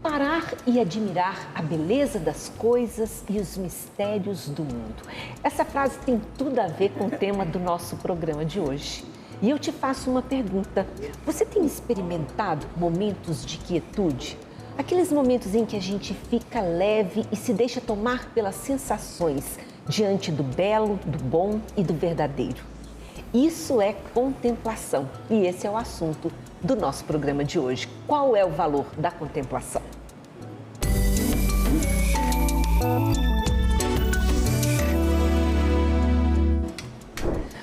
parar e admirar a beleza das coisas e os mistérios do mundo. Essa frase tem tudo a ver com o tema do nosso programa de hoje. E eu te faço uma pergunta. Você tem experimentado momentos de quietude? Aqueles momentos em que a gente fica leve e se deixa tomar pelas sensações diante do belo, do bom e do verdadeiro. Isso é contemplação e esse é o assunto do nosso programa de hoje. Qual é o valor da contemplação?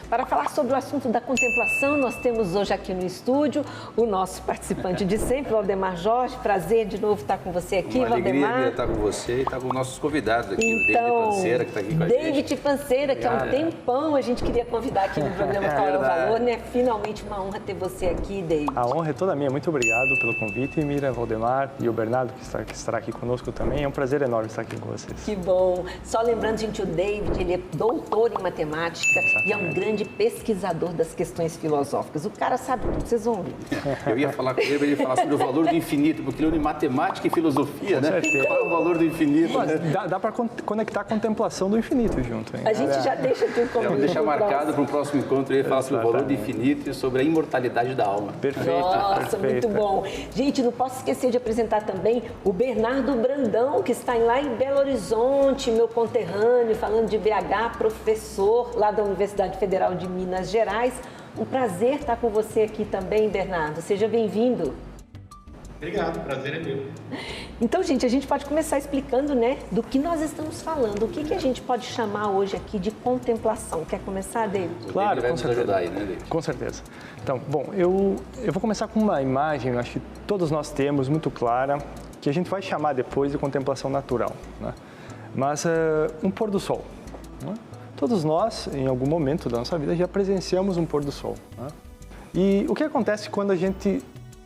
Para falar sobre o assunto da contemplação, nós temos hoje aqui no estúdio o nosso participante de sempre, Valdemar Jorge. Prazer de novo estar com você aqui, Valdemar. Valdemar. Alegria estar com você e estar com nossos convidados aqui, Então, o David Panceira, que está aqui com a gente. David Panceira, que há um tempão a gente queria convidar aqui no programa Qual é o Valor, né? Finalmente uma honra ter você aqui, David. A honra é toda minha. Muito obrigado pelo convite, Mira, Valdemar e o Bernardo, que estará aqui conosco também. É um prazer enorme estar aqui com vocês. Que bom. Só lembrando, gente, o David, ele é doutor em matemática e é um grande pesquisador das questões filosóficas. O cara sabe tudo, vocês vão ver. Eu ia falar com ele, ele ia falar sobre o valor do infinito, porque ele é matemática e filosofia, né? certeza. Qual é o valor do infinito? Mas Né? dá para conectar a contemplação do infinito junto, hein? A gente já deixa tudo comigo. Vamos deixar marcado para o próximo encontro ele falar sobre o valor do infinito e sobre a imortalidade da alma. Perfeito. Nossa, perfeito. muito bom. Gente, não posso esquecer de apresentar também o Bernardo Brandão, que está lá em Belo Horizonte, meu conterrâneo, falando de BH, professor lá da Universidade Federal de Minas Gerais. Um prazer estar com você aqui também, Bernardo. Seja bem-vindo. Obrigado, o prazer é meu. Então, gente, a gente pode começar explicando, né, do que nós estamos falando. O que a gente pode chamar hoje aqui de contemplação? Quer começar, David? Claro, vai com nos certeza. ajudar aí, né, David? Com certeza. Então, bom, eu vou começar com uma imagem, eu acho que todos nós temos muito clara, que a gente vai chamar depois de contemplação natural, né? Mas um pôr do sol, né? Todos nós, em algum momento da nossa vida, já presenciamos um pôr do sol, né? E o que acontece quando a gente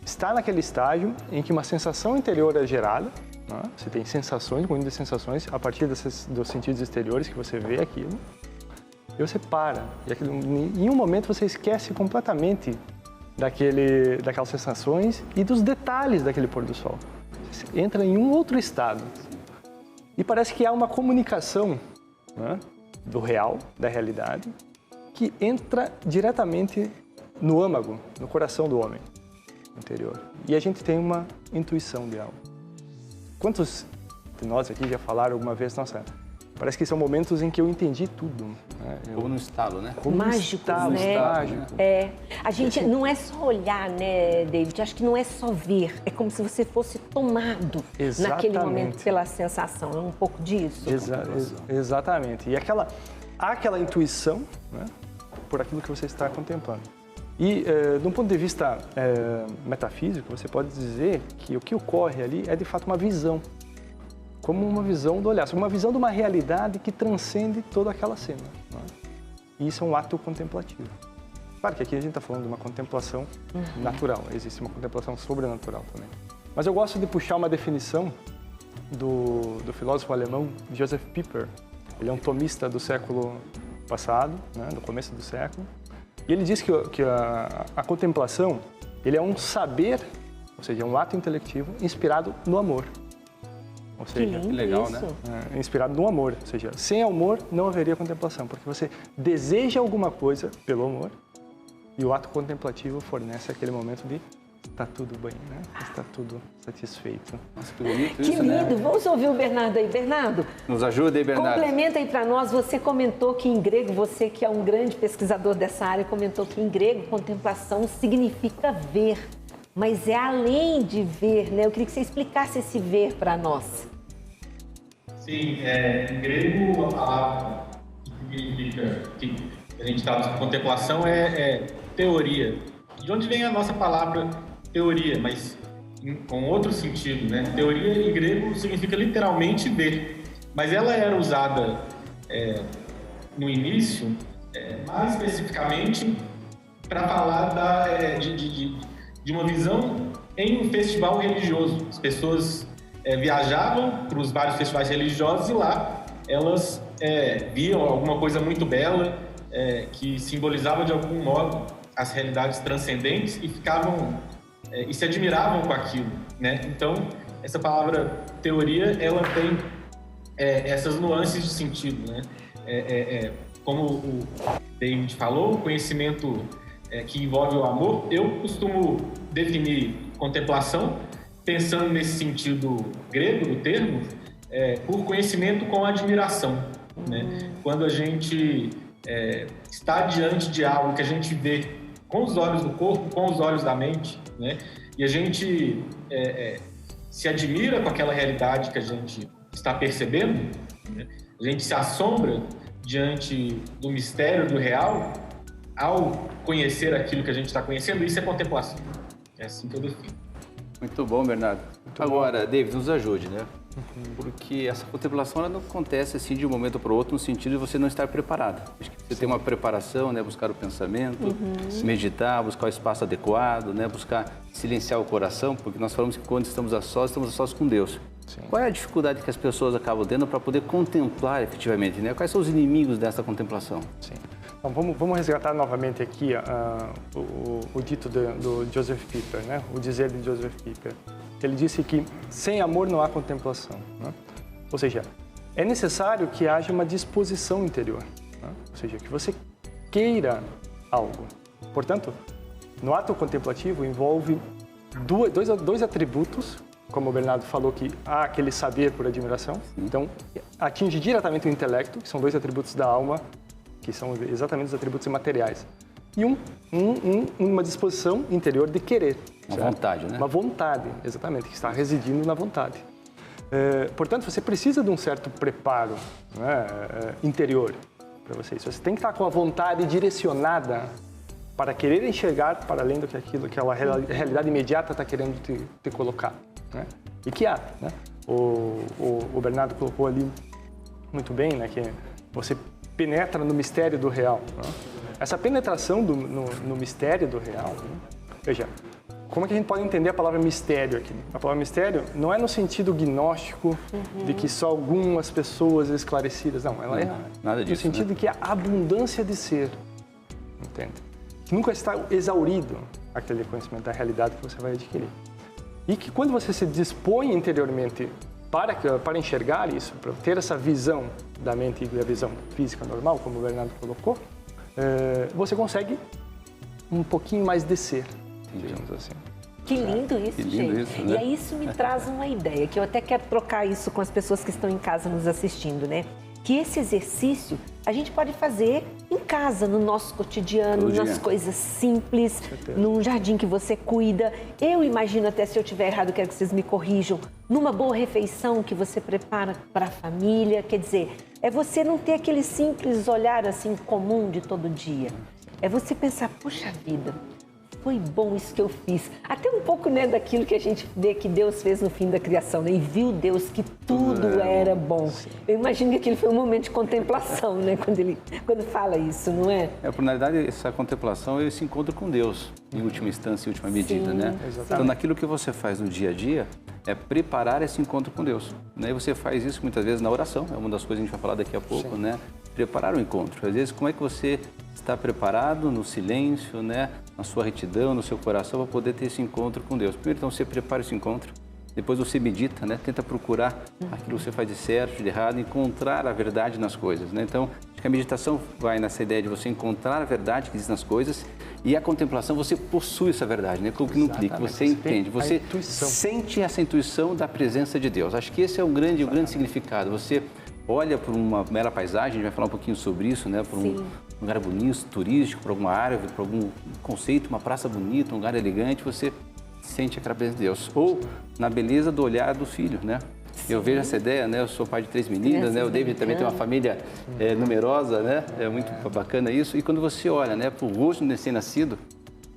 está naquele estágio em que uma sensação interior é gerada, né? Você tem sensações, muitas sensações, a partir dos sentidos exteriores que você vê aquilo, e você para. E em um momento você esquece completamente daquelas sensações e dos detalhes daquele pôr do sol. Você entra em um outro estado. E parece que há uma comunicação, né, do real, da realidade, que entra diretamente no âmago, no coração do homem interior. E a gente tem uma intuição de algo. Quantos de nós aqui já falaram alguma vez, nossa, parece que são momentos em que eu entendi tudo, né? Como no estalo, né? Como Mágico, estalo, né? mágico. É. A gente não é só olhar, né, David? Acho que não é só ver. É como se você fosse tomado naquele momento pela sensação. É um pouco disso. Exatamente. E há aquela intuição, né, por aquilo que você está contemplando. E, de um ponto de vista metafísico, você pode dizer que o que ocorre ali é, de fato, uma visão. Como uma visão do olhar, uma visão de uma realidade que transcende toda aquela cena, né? E isso é um ato contemplativo. Claro que aqui a gente está falando de uma contemplação natural, existe uma contemplação sobrenatural também. Mas eu gosto de puxar uma definição do filósofo alemão Joseph Pieper. Ele é um tomista do século passado, né, do começo do século, e ele diz que a contemplação ele é um saber, ou seja, é um ato intelectivo inspirado no amor. Ou seja, que legal, isso, né? Inspirado no amor. Ou seja, sem amor não haveria contemplação, porque você deseja alguma coisa pelo amor e o ato contemplativo fornece aquele momento de está tudo bem, né? Está tudo satisfeito. Nossa, que bonito Que isso, lindo! né? Vamos ouvir o Bernardo aí. Bernardo, Nos ajuda aí, Bernardo. complementa aí para nós. Você comentou que em grego, você que é um grande pesquisador dessa área, comentou que em grego contemplação significa ver. Mas é além de ver, né? Eu queria que você explicasse esse ver para nós. Sim, em grego a palavra que significa que a gente traduz como contemplação é teoria. De onde vem a nossa palavra teoria, mas com outro sentido, né? Teoria em grego significa literalmente ver, mas ela era usada no início, mais especificamente para falar de uma visão em um festival religioso. As pessoas viajavam para os vários festivais religiosos e lá elas viam alguma coisa muito bela que simbolizava de algum modo as realidades transcendentes e ficavam e se admiravam com aquilo, né? Então essa palavra teoria, ela tem essas nuances de sentido, né? Como o David falou, o conhecimento que envolve o amor, eu costumo definir contemplação, pensando nesse sentido grego do termo, por conhecimento com admiração, né? Quando a gente está diante de algo que a gente vê com os olhos do corpo, com os olhos da mente, né? E a gente se admira com aquela realidade que a gente está percebendo, né? A gente se assombra diante do mistério, do real, ao conhecer aquilo que a gente está conhecendo. Isso é contemplação. É assim que eu defino. Muito bom, Bernardo. Agora, David, nos ajude, né? Porque essa contemplação ela não acontece assim de um momento para o outro, no sentido de você não estar preparado. Acho que você tem uma preparação, né? Buscar o pensamento, meditar, buscar o espaço adequado, né? Buscar silenciar o coração, porque nós falamos que quando estamos a sós com Deus. Sim. Qual é a dificuldade que as pessoas acabam tendo para poder contemplar efetivamente, né? Quais são os inimigos dessa contemplação? Sim. Então, vamos resgatar novamente aqui o dito do Joseph Pieper, né? O dizer de Joseph Pieper. Ele disse que sem amor não há contemplação, né? Ou seja, é necessário que haja uma disposição interior, né? Ou seja, que você queira algo. Portanto, no ato contemplativo envolve dois atributos, como o Bernardo falou, que há aquele saber por admiração. Então, atinge diretamente o intelecto, que são dois atributos da alma, que são exatamente os atributos imateriais. E uma disposição interior de querer. Uma vontade, né? Uma vontade, exatamente, que está residindo na vontade. Portanto, você precisa de um certo preparo, né, interior para você. Você tem que estar com a vontade direcionada para querer enxergar para além do que aquela realidade imediata está querendo te colocar, né? E que há, né? O Bernardo colocou ali muito bem, né, que você penetra no mistério do real, né? Essa penetração no mistério do real, né? Veja, como é que a gente pode entender a palavra mistério aqui? A palavra mistério não é no sentido gnóstico de que só algumas pessoas esclarecidas, não, ela nada disso, no sentido de que a abundância de ser, entende? Que nunca está exaurido aquele conhecimento da realidade que você vai adquirir. E que quando você se dispõe interiormente para enxergar isso, para ter essa visão da mente e a visão física normal, como o Bernardo colocou, você consegue um pouquinho mais descer, digamos assim. Que lindo isso, que lindo gente. Isso, né? E aí isso me traz uma ideia, que eu até quero trocar isso com as pessoas que estão em casa nos assistindo, né? Que esse exercício a gente pode fazer em casa, no nosso cotidiano, nas coisas simples, num jardim que você cuida. Eu imagino, até se eu estiver errado, quero que vocês me corrijam, numa boa refeição que você prepara para a família. Quer dizer, é você não ter aquele simples olhar assim comum de todo dia. É você pensar, puxa vida, foi bom isso que eu fiz. Até um pouco, né, daquilo que a gente vê que Deus fez no fim da criação, né? E viu Deus que tudo era bom. Sim. Eu imagino que aquele foi um momento de contemplação, né? Quando fala isso, não é? Por na verdade, essa contemplação é esse encontro com Deus, em última instância, em última medida, né? Exatamente. Então, naquilo que você faz no dia a dia, é preparar esse encontro com Deus, né? E você faz isso muitas vezes na oração, é uma das coisas que a gente vai falar daqui a pouco, né? Preparar o encontro. Às vezes, como é que você está preparado no silêncio, né? Na sua retidão, no seu coração, para poder ter esse encontro com Deus. Primeiro, então, você prepara esse encontro, depois você medita, né? Tenta procurar aquilo que você faz de certo, de errado, encontrar a verdade nas coisas, né? Então, acho que a meditação vai nessa ideia de você encontrar a verdade que diz nas coisas, e a contemplação, você possui essa verdade, né? Como que não clica, você entende, você sente essa intuição da presença de Deus. Acho que esse é o grande significado. Você olha para uma mera paisagem, a gente vai falar um pouquinho sobre isso, né? Para um lugar bonito, turístico, para alguma árvore, para algum conceito, uma praça bonita, um lugar elegante, você sente aquela presença de Deus. Ou na beleza do olhar do filho, né? Eu vejo essa ideia, né? Eu sou pai de 3 meninas, né? O David também tem uma família numerosa, né? É muito bacana isso. E quando você olha, né, para o rosto do recém-nascido,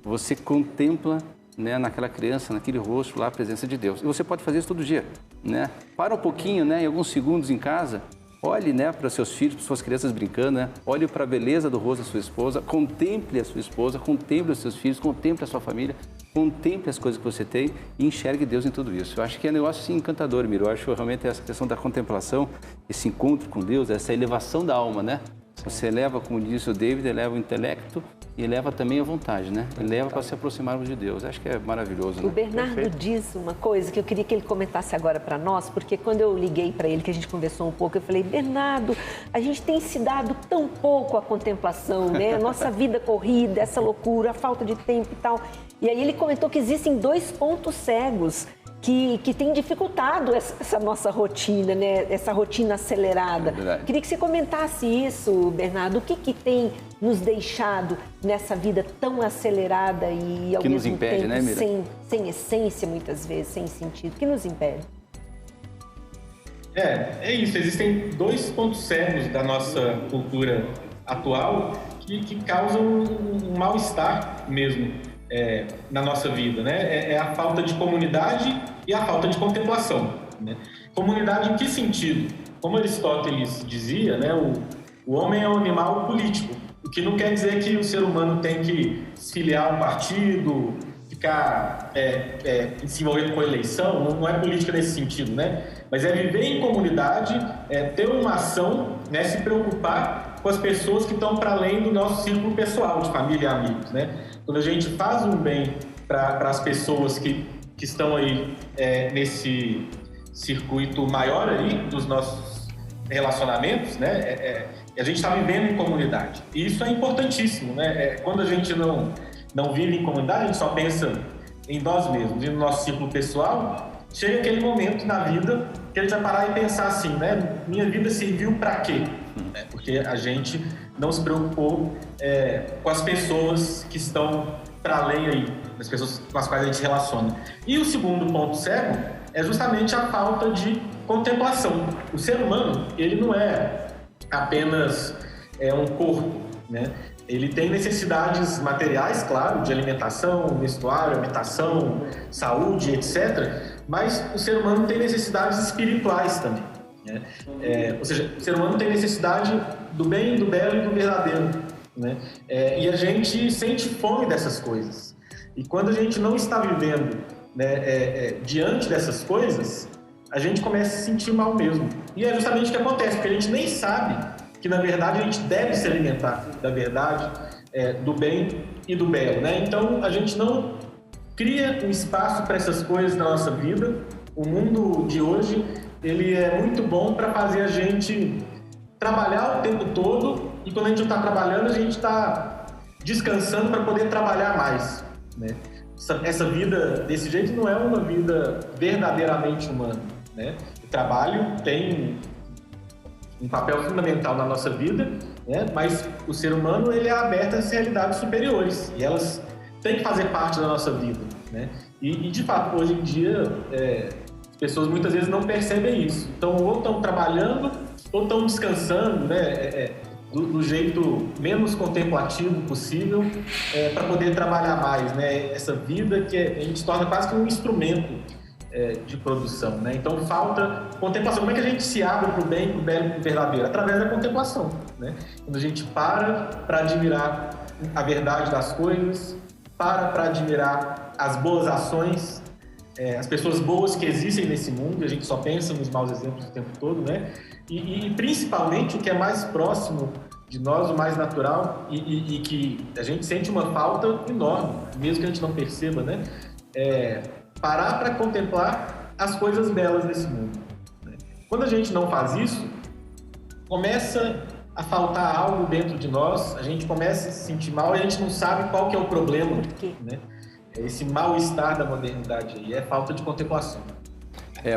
você contempla, né, naquela criança, naquele rosto lá, a presença de Deus. E você pode fazer isso todo dia, né? Para um pouquinho, né, em alguns segundos em casa, olhe, né, para seus filhos, para suas crianças brincando, né? Olhe para a beleza do rosto da sua esposa, contemple a sua esposa, contemple os seus filhos, contemple a sua família, contemple as coisas que você tem e enxergue Deus em tudo isso. Eu acho que é um negócio assim, encantador, Miro. Eu acho realmente essa questão da contemplação, esse encontro com Deus, essa elevação da alma, né? Você eleva, como disse o David, eleva o intelecto e leva também a vontade, né? E leva para se aproximarmos de Deus. Acho que é maravilhoso, né? O Bernardo diz uma coisa que eu queria que ele comentasse agora para nós, porque quando eu liguei para ele, que a gente conversou um pouco, eu falei, Bernardo, a gente tem se dado tão pouco à contemplação, né? A nossa vida corrida, essa loucura, a falta de tempo e tal. E aí ele comentou que existem 2 pontos cegos que tem dificultado essa nossa rotina, né? Essa rotina acelerada. Queria que você comentasse isso, Bernardo. O que tem nos deixado nessa vida tão acelerada e ao que mesmo nos impede, tempo né, Mira? sem essência, muitas vezes, sem sentido? O que nos impede? É isso. Existem 2 pontos cegos da nossa cultura atual que causam um mal-estar mesmo. Na nossa vida, né? É a falta de comunidade e a falta de contemplação, né? Comunidade em que sentido? Como Aristóteles dizia, né? O homem é um animal político, o que não quer dizer que o ser humano tem que se filiar a um partido, ficar se envolvendo com eleição, não é política nesse sentido, né? Mas é viver em comunidade, ter uma ação, né? Se preocupar com as pessoas que estão para além do nosso círculo pessoal, de família e amigos, né? Quando a gente faz um bem para as pessoas que estão aí nesse circuito maior aí dos nossos relacionamentos, né? A gente está vivendo em comunidade. E isso é importantíssimo, né? Quando a gente não vive em comunidade, a gente só pensa em nós mesmos, e no nosso círculo pessoal, chega aquele momento na vida que a gente vai parar e pensar assim, né? Minha vida serviu para quê? Porque a gente não se preocupou com as pessoas que estão para além aí, das pessoas com as quais a gente se relaciona. E o segundo ponto cego é justamente a falta de contemplação. O ser humano, ele não é apenas um corpo, né? Ele tem necessidades materiais, claro, de alimentação, vestuário, habitação, saúde, etc. Mas o ser humano tem necessidades espirituais também, né? Ou seja, o ser humano tem necessidade do bem, do belo e do verdadeiro, né? E a gente sente fome dessas coisas. E quando a gente não está vivendo, né, diante dessas coisas, a gente começa a se sentir mal mesmo. E é justamente o que acontece, porque a gente nem sabe que, na verdade, a gente deve se alimentar da verdade, do bem e do belo, né? Então, a gente não cria um espaço para essas coisas na nossa vida. O mundo de hoje, ele é muito bom para fazer a gente trabalhar o tempo todo, e quando a gente não está trabalhando, a gente está descansando para poder trabalhar mais, né? Essa vida desse jeito não é uma vida verdadeiramente humana, né? O trabalho tem um papel fundamental na nossa vida, né? Mas o ser humano, ele é aberto às realidades superiores, e elas têm que fazer parte da nossa vida, né? E de fato, hoje em dia, as pessoas muitas vezes não percebem isso. Então, ou estão trabalhando, ou estão descansando, né? Do jeito menos contemplativo possível, para poder trabalhar mais, né? Essa vida que a gente torna quase que um instrumento de produção, né? Então falta contemplação. Como é que a gente se abre para o bem, para o belo e para o verdadeiro? Através da contemplação, né? Quando a gente para admirar a verdade das coisas, para admirar as boas ações, as pessoas boas que existem nesse mundo, e a gente só pensa nos maus exemplos o tempo todo, né? E principalmente o que é mais próximo de nós, o mais natural, e que a gente sente uma falta enorme, mesmo que a gente não perceba, né? Parar para contemplar as coisas belas desse mundo, né? Quando a gente não faz isso, começa a faltar algo dentro de nós, a gente começa a se sentir mal e a gente não sabe qual que é o problema, né? Esse mal-estar da modernidade aí, é falta de contemplação.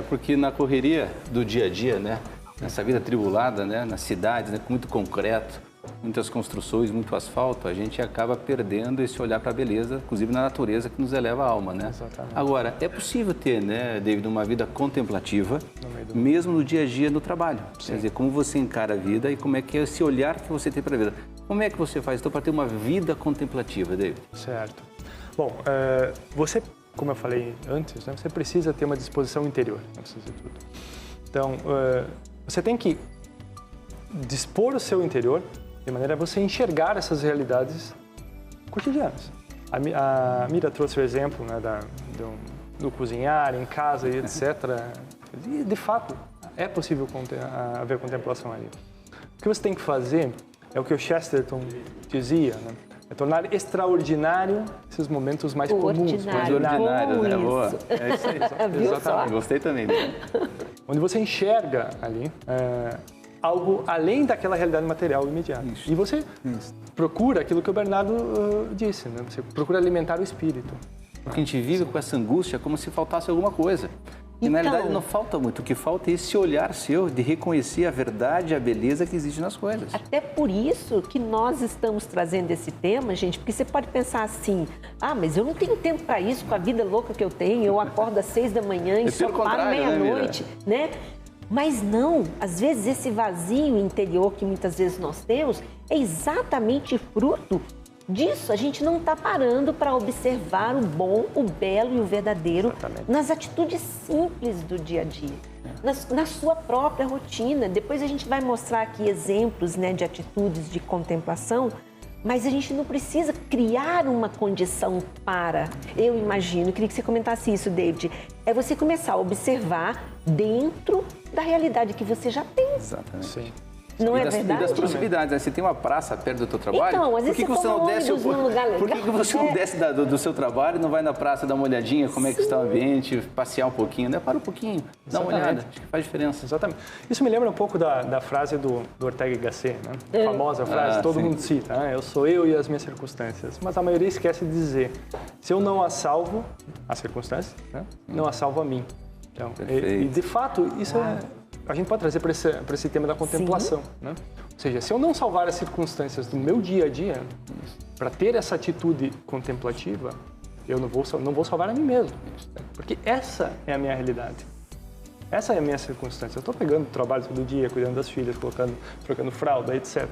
Porque na correria do dia a dia, né? Nessa vida tribulada, né? Nas cidades, né? Com muito concreto, muitas construções, muito asfalto, a gente acaba perdendo esse olhar para a beleza, inclusive na natureza, que nos eleva a alma, né? Exatamente. Agora, é possível ter, né, David, uma vida contemplativa, mesmo no dia a dia, no trabalho. Sim. Quer dizer, como você encara a vida e como é que é esse olhar que você tem para a vida. Como é que você faz, então, para ter uma vida contemplativa, David? Certo. Bom, você, como eu falei antes, né, você precisa ter uma disposição interior, antes de tudo. Então, você tem que dispor o seu interior de maneira a você enxergar essas realidades cotidianas. A Mira trouxe o exemplo, né, do cozinhar em casa e etc. E, de fato, é possível haver contemplação ali. O que você tem que fazer é o que o Chesterton dizia, né? É tornar extraordinário esses momentos mais comuns. Mais ordinários, né? Boa. É isso aí. Exatamente. Gostei também. Onde você enxerga ali algo além daquela realidade material imediata. Isso. E você procura aquilo que o Bernardo disse, né? Você procura alimentar o espírito. Porque a gente vive com essa angústia como se faltasse alguma coisa. E na realidade não falta muito, o que falta é esse olhar seu de reconhecer a verdade e a beleza que existe nas coisas. Até por isso que nós estamos trazendo esse tema, gente, porque você pode pensar assim, mas eu não tenho tempo para isso com a vida louca que eu tenho, eu acordo às 6 da manhã e só paro meia-noite, né? Mas não, às vezes esse vazio interior que muitas vezes nós temos é exatamente fruto disso. A gente não está parando para observar o bom, o belo e o verdadeiro nas atitudes simples do dia a dia, na sua própria rotina. Depois a gente vai mostrar aqui exemplos, né, de atitudes de contemplação, mas a gente não precisa criar uma condição para. Eu imagino, queria que você comentasse isso, David, é você começar a observar dentro da realidade que você já tem. Exatamente. Sim. Não é verdade? E das proximidades, né? Você tem uma praça perto do teu trabalho? Então, às vezes você não desce num lugar legal. Por que você não desce do seu trabalho e não vai na praça dar uma olhadinha, como é que está o ambiente, passear um pouquinho, né? Para um pouquinho, dá uma olhada, acho que faz diferença. Exatamente. Isso me lembra um pouco da frase do Ortega y Gasset, né? A famosa frase, todo mundo cita, né? Eu sou eu e as minhas circunstâncias. Mas a maioria esquece de dizer, se eu não a salvo, as circunstâncias, né? Não a salvo a mim. Então, e de fato, isso a gente pode trazer para esse tema da contemplação, né? Ou seja, se eu não salvar as circunstâncias do meu dia a dia, para ter essa atitude contemplativa, eu não vou salvar a mim mesmo. Porque essa é a minha realidade. Essa é a minha circunstância. Eu estou pegando o trabalho todo dia, cuidando das filhas, trocando fralda, etc,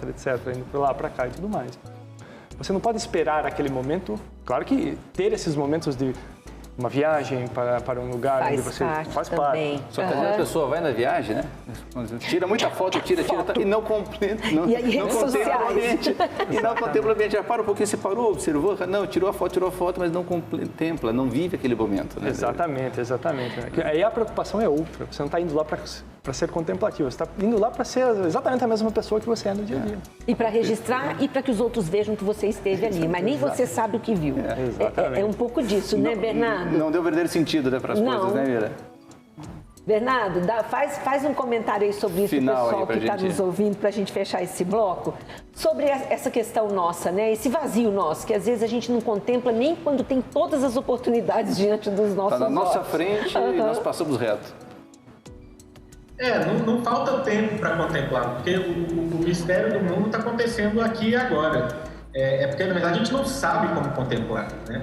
indo para lá, para cá e tudo mais. Você não pode esperar aquele momento. Claro que ter esses momentos de uma viagem para um lugar onde você faz parte. Só que a pessoa vai na viagem, né? Tira muita foto, tira e não contempla o ambiente. E não contempla o ambiente. Já para um pouquinho, você parou, observou? Não, tirou a foto, mas não contempla, não vive aquele momento, né? Exatamente. Aí a preocupação é outra. Você não está indo lá para ser contemplativo, você está indo lá para ser exatamente a mesma pessoa que você é no dia a dia. E para registrar e para que os outros vejam que você esteve ali, mas nem você sabe o que viu. É um pouco disso, né, Bernardo? Não deu verdadeiro sentido, né, para as coisas, né, Mira? Bernardo, faz um comentário aí sobre isso, final, pessoal que está nos ouvindo, para a gente fechar esse bloco, sobre essa questão nossa, né? Esse vazio nosso, que às vezes a gente não contempla nem quando tem todas as oportunidades diante dos nossos olhos. Está na nossa frente e nós passamos reto. Não falta tempo para contemplar, porque o mistério do mundo está acontecendo aqui e agora. Porque, na verdade, a gente não sabe como contemplar, né?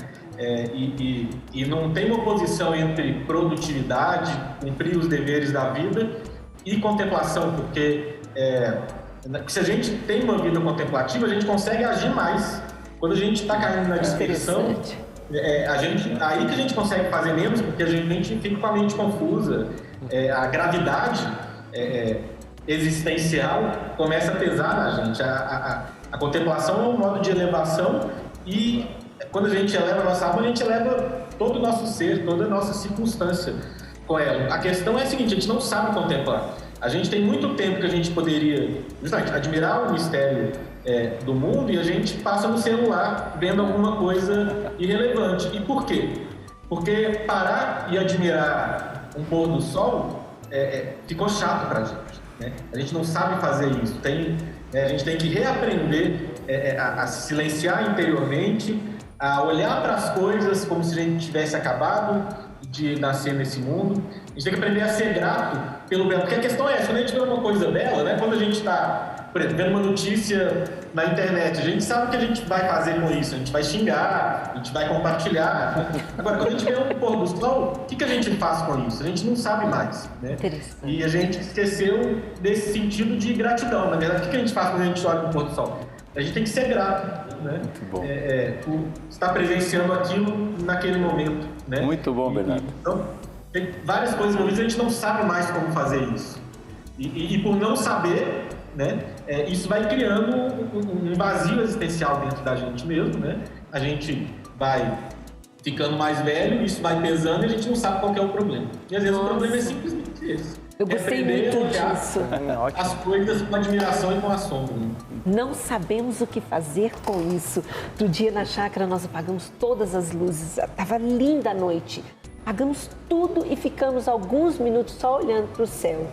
E não tem uma oposição entre produtividade, cumprir os deveres da vida e contemplação, porque se a gente tem uma vida contemplativa, a gente consegue agir mais. Quando a gente está caindo na dispersão, aí que a gente consegue fazer menos, porque a gente fica com a mente confusa. A gravidade existencial começa a pesar na gente. A contemplação é um modo de elevação e quando a gente eleva a nossa alma, a gente eleva todo o nosso ser, toda a nossa circunstância com ela. A questão é a seguinte, a gente não sabe contemplar. A gente tem muito tempo que a gente poderia justamente admirar o mistério do mundo e a gente passa no celular vendo alguma coisa irrelevante. E por quê? Porque parar e admirar um pôr do sol ficou chato para a gente, né? A gente não sabe fazer isso. A gente tem que reaprender a se silenciar interiormente, a olhar para as coisas como se a gente tivesse acabado de nascer nesse mundo. A gente tem que aprender a ser grato pelo belo. Porque a questão é essa, quando a gente vê uma coisa bela, né? Quando a gente está, por exemplo, vendo uma notícia na internet, a gente sabe o que a gente vai fazer com isso. A gente vai xingar, a gente vai compartilhar. Agora, quando a gente vê um pôr do sol, o que a gente faz com isso? A gente não sabe mais, né? E a gente esqueceu desse sentido de gratidão. Na verdade, o que a gente faz quando a gente olha para o pôr do sol? A gente tem que ser grato, né? Muito bom. Por estar presenciando aquilo naquele momento, né? Muito bom, Bernardo. Então, tem várias coisas envolvidas, a gente não sabe mais como fazer isso. E por não saber, né, isso vai criando um vazio existencial dentro da gente mesmo, né? A gente vai ficando mais velho, isso vai pesando e a gente não sabe qual que é o problema. E às vezes o problema é simplesmente esse. Eu gostei muito disso. As coisas com admiração e com assombro. Não sabemos o que fazer com isso. Do dia na chácara nós apagamos todas as luzes. Estava linda a noite. Apagamos tudo e ficamos alguns minutos só olhando para o céu.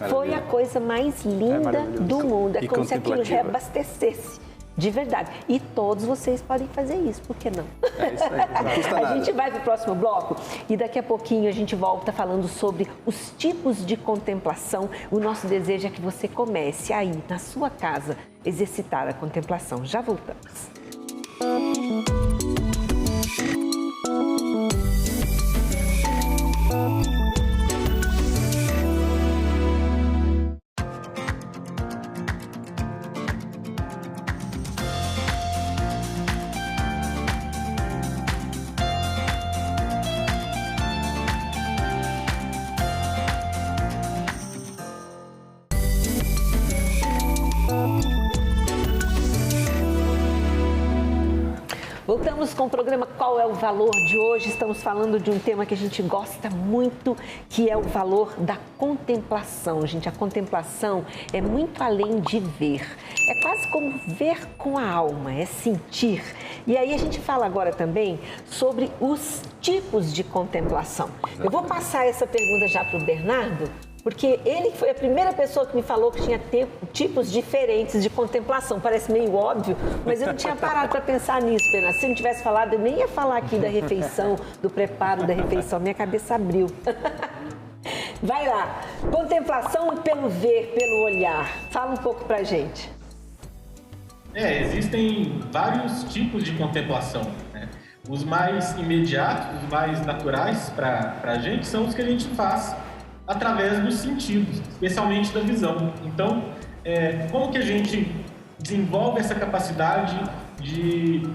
Foi a coisa mais linda do mundo. É como se aquilo reabastecesse. De verdade. E todos vocês podem fazer isso, por que não? É isso aí, não custa nada. A gente vai para o próximo bloco e daqui a pouquinho a gente volta falando sobre os tipos de contemplação. O nosso desejo é que você comece aí, na sua casa, exercitar a contemplação. Já voltamos. Voltamos com o programa Qual é o Valor de hoje. Estamos falando de um tema que a gente gosta muito, que é o valor da contemplação. Gente, a contemplação é muito além de ver. É quase como ver com a alma, é sentir. E aí a gente fala agora também sobre os tipos de contemplação. Eu vou passar essa pergunta já para o Bernardo, porque ele foi a primeira pessoa que me falou que tinha tipos diferentes de contemplação. Parece meio óbvio, mas eu não tinha parado para pensar nisso, Bernardo. Se eu não tivesse falado, eu nem ia falar aqui da refeição, do preparo da refeição. Minha cabeça abriu. Vai lá. Contemplação pelo ver, pelo olhar. Fala um pouco pra gente. Existem vários tipos de contemplação, né? Os mais imediatos, os mais naturais para a gente são os que a gente faz através dos sentidos, especialmente da visão. Então, como que a gente desenvolve essa capacidade de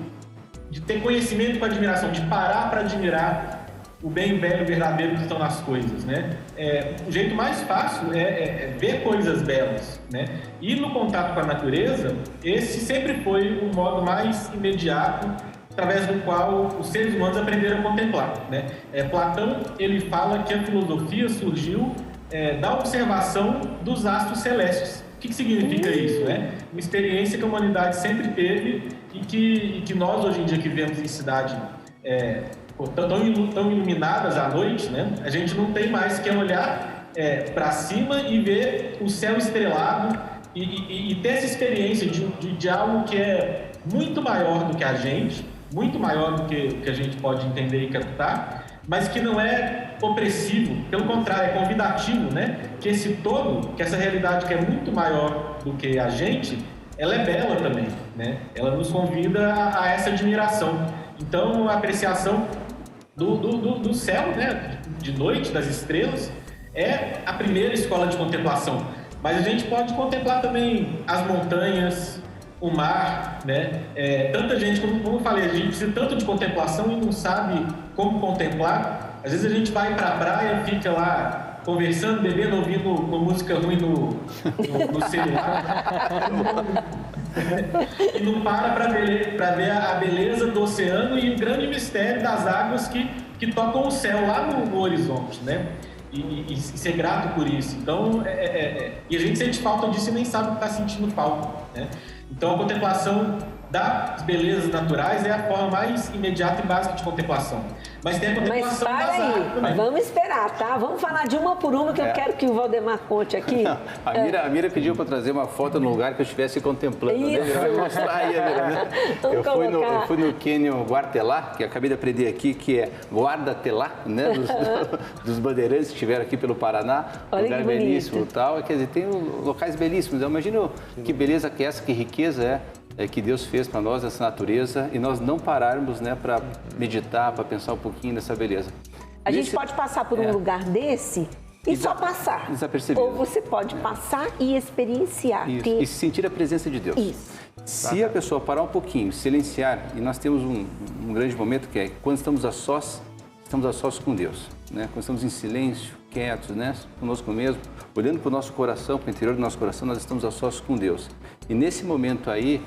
ter conhecimento com admiração, de parar para admirar o bem, o belo, o verdadeiro que estão nas coisas, né? O jeito mais fácil é ver coisas belas, né? E no contato com a natureza, esse sempre foi o modo mais imediato através do qual os seres humanos aprenderam a contemplar, né? Platão, ele fala que a filosofia surgiu da observação dos astros celestes. O que significa isso, né? Uma experiência que a humanidade sempre teve e que nós, hoje em dia, que vivemos em cidade tão iluminadas à noite, né? A gente não tem mais que olhar para cima e ver o céu estrelado e ter essa experiência de algo que é muito maior do que a gente, muito maior do que a gente pode entender e captar, mas que não é opressivo, pelo contrário, é convidativo, né? Que esse todo, que essa realidade que é muito maior do que a gente, ela é bela também, né? Ela nos convida a essa admiração. Então, a apreciação do céu, né? De noite, das estrelas, é a primeira escola de contemplação. Mas a gente pode contemplar também as montanhas, o mar, né? Tanta gente, como eu falei, a gente precisa tanto de contemplação e não sabe como contemplar. Às vezes a gente vai para a praia, fica lá conversando, bebendo, ouvindo uma música ruim no celular e não para ver a beleza do oceano e o grande mistério das águas que tocam o céu lá no horizonte, né? E ser grato por isso. Então, e a gente sente falta disso e nem sabe que está sentindo falta, né? Então, a contemplação das belezas naturais é a forma mais imediata e básica de contemplação. Mas tem a contemplação das águas também. Vamos esperar, tá? Vamos falar de uma por uma que eu quero que o Valdemar conte aqui. A Mira pediu para trazer uma foto no lugar que eu estivesse contemplando. Isso. Né? Vai mostrar aí, né? Eu fui no Cânion Guaratelá, que acabei de aprender aqui, que é Guardatelá, né? Dos bandeirantes que estiveram aqui pelo Paraná. Olha lugar que belíssimo e tal. Quer dizer, tem locais belíssimos. Eu imagino que beleza que é essa, que riqueza que Deus fez para nós, essa natureza, e nós não pararmos, né, para meditar, para pensar um pouquinho nessa beleza. A gente pode passar por um lugar desse e só passar. Desapercebido. Ou você pode passar e experienciar. Isso. E sentir a presença de Deus. Isso. Se a pessoa parar um pouquinho, silenciar, e nós temos um grande momento que é quando estamos a sós com Deus, né? Quando estamos em silêncio, quietos, né? Conosco mesmo, olhando para o nosso coração, para o interior do nosso coração, nós estamos a sós com Deus. E nesse momento aí,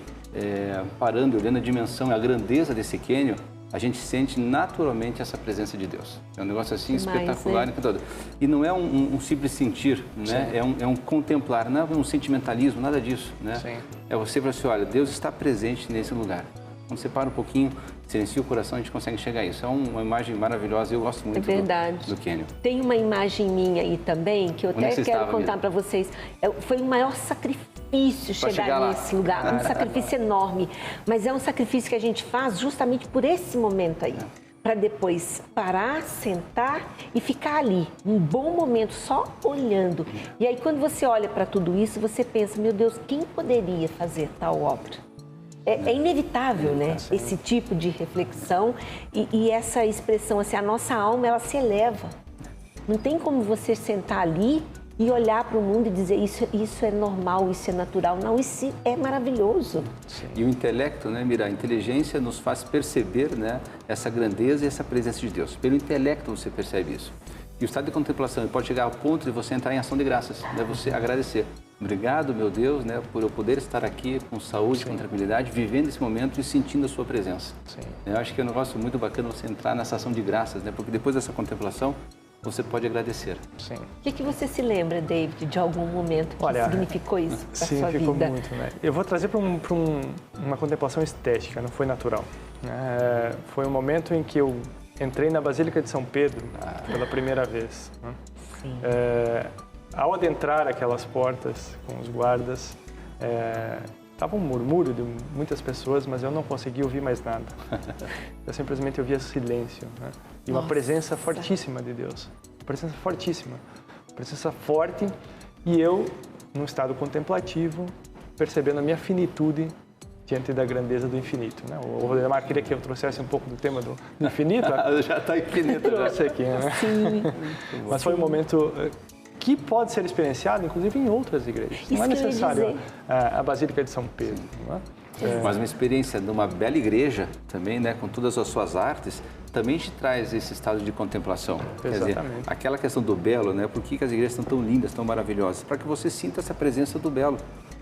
parando, olhando a dimensão e a grandeza desse cânion, a gente sente naturalmente essa presença de Deus. É um negócio assim Demais, espetacular, né? Encantador. E não é um simples sentir, né? É um contemplar, não é um sentimentalismo, nada disso, né? Sim. É você falar assim, olha, Deus está presente nesse lugar. Quando você para um pouquinho, silencia o coração, a gente consegue chegar a isso. É uma imagem maravilhosa, eu gosto muito do cânion. Tem uma imagem minha aí também, que eu até quero contar para vocês. Foi o maior sacrifício chegar nesse lugar, um sacrifício enorme. Mas é um sacrifício que a gente faz justamente por esse momento aí. Para depois parar, sentar e ficar ali, um bom momento, só olhando. E aí quando você olha para tudo isso, você pensa, meu Deus, quem poderia fazer tal obra? É inevitável, né? Esse tipo de reflexão e essa expressão, assim, a nossa alma, ela se eleva. Não tem como você sentar ali e olhar para o mundo e dizer isso é normal, isso é natural. Não, isso é maravilhoso. Sim. E o intelecto, né, Mira? A inteligência nos faz perceber, né, essa grandeza e essa presença de Deus. Pelo intelecto você percebe isso. E o estado de contemplação pode chegar ao ponto de você entrar em ação de graças, né? Você agradecer. Obrigado, meu Deus, né, por eu poder estar aqui com saúde, com tranquilidade, vivendo esse momento e sentindo a sua presença. Sim. Eu acho que é um negócio muito bacana você entrar nessa ação de graças, né? Porque depois dessa contemplação, você pode agradecer. Sim. O que você se lembra, David, de algum momento que significou isso para sua vida? Significou muito, né? Eu vou trazer para uma contemplação estética, não foi natural. Foi um momento em que eu entrei na Basílica de São Pedro pela primeira vez. Né? Sim. Ao adentrar aquelas portas com os guardas, estava um murmúrio de muitas pessoas, mas eu não conseguia ouvir mais nada. Eu simplesmente ouvia silêncio, né? E uma presença fortíssima de Deus. Presença fortíssima. Presença forte. E eu, num estado contemplativo, percebendo a minha finitude diante da grandeza do infinito, né? O Rodemar queria que eu trouxesse um pouco do tema do infinito. Já está infinito. Trouxe aqui, né? Sim. Mas foi um momento que pode ser experienciado, inclusive, em outras igrejas. Isso não é necessário a Basílica de São Pedro. Não é? Mas uma experiência numa bela igreja também, né, com todas as suas artes, também te traz esse estado de contemplação. Quer dizer, aquela questão do belo, né? Por que as igrejas estão tão lindas, tão maravilhosas? Para que você sinta essa presença do belo.